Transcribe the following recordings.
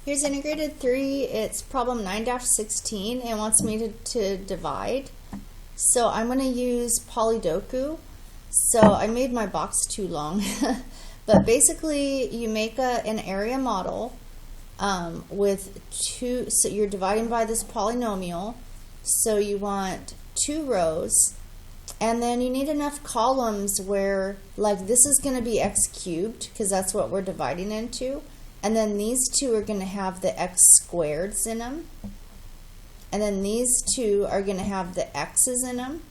Here's integrated 3. It's problem 9-16. It wants me to divide. So I'm going to use PolyDoku. So I made my box too long. But basically you make an area model with two, so you're dividing by this polynomial. So you want 2 rows. And then you need enough columns where, like, this is going to be x cubed because that's what we're dividing into. And then these two are going to have the x squareds in them. And then these two are going to have the x's in them.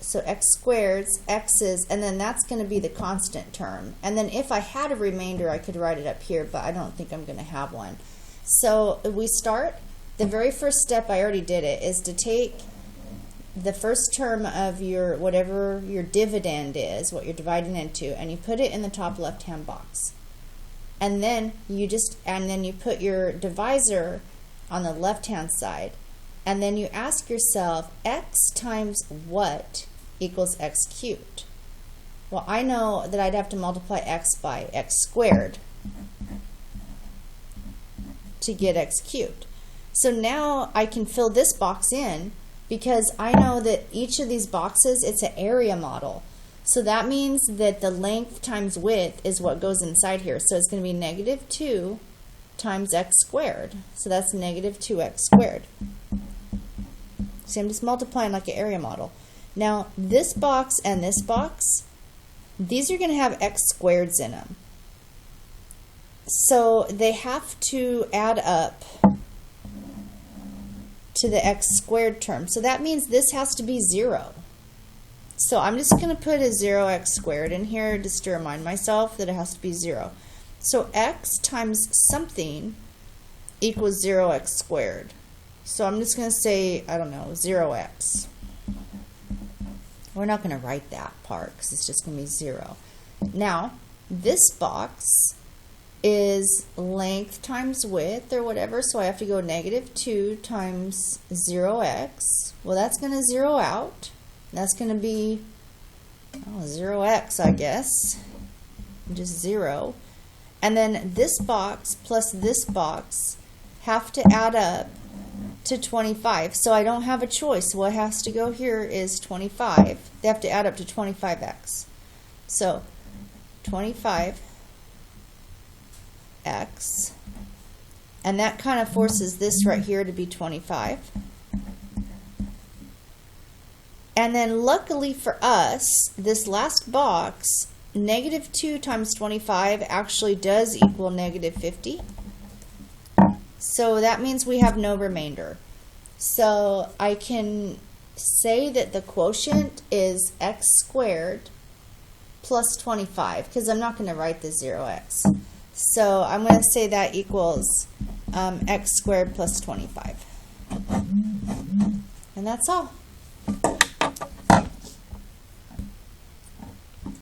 So x squareds, x's, and then that's going to be the constant term. And then if I had a remainder, I could write it up here, but I don't think I'm going to have one. So we start, the very first step, I already did it, is to take the first term of your, whatever your dividend is, what you're dividing into, and you put it in the top left-hand box. And then you put your divisor on the left-hand side. And then you ask yourself, x times what equals x cubed? Well, I know that I'd have to multiply x by x squared to get x cubed. So now I can fill this box in because I know that each of these boxes, it's an area model. So that means that the length times width is what goes inside here. So it's going to be -2 times x squared. So that's -2x squared. See, I'm just multiplying like an area model. Now, this box and this box, these are going to have x squareds in them. So they have to add up to the x squared term. So that means this has to be 0. So I'm just going to put a 0x squared in here just to remind myself that it has to be 0. So x times something equals 0x squared. So I'm just going to say, I don't know, 0x. We're not going to write that part because it's just going to be 0. Now, this box is length times width or whatever, so I have to go -2 times 0x. Well, that's going to 0 out. That's going to be 0x, I guess. Just 0. And then this box plus this box have to add up to 25. So I don't have a choice. What has to go here is 25. They have to add up to 25x. So 25x. And that kind of forces this right here to be 25. And then luckily for us, this last box, -2 times 25 actually does equal -50. So that means we have no remainder. So I can say that the quotient is x squared plus 25, because I'm not going to write the 0x. So I'm going to say that equals x squared plus 25. And that's all.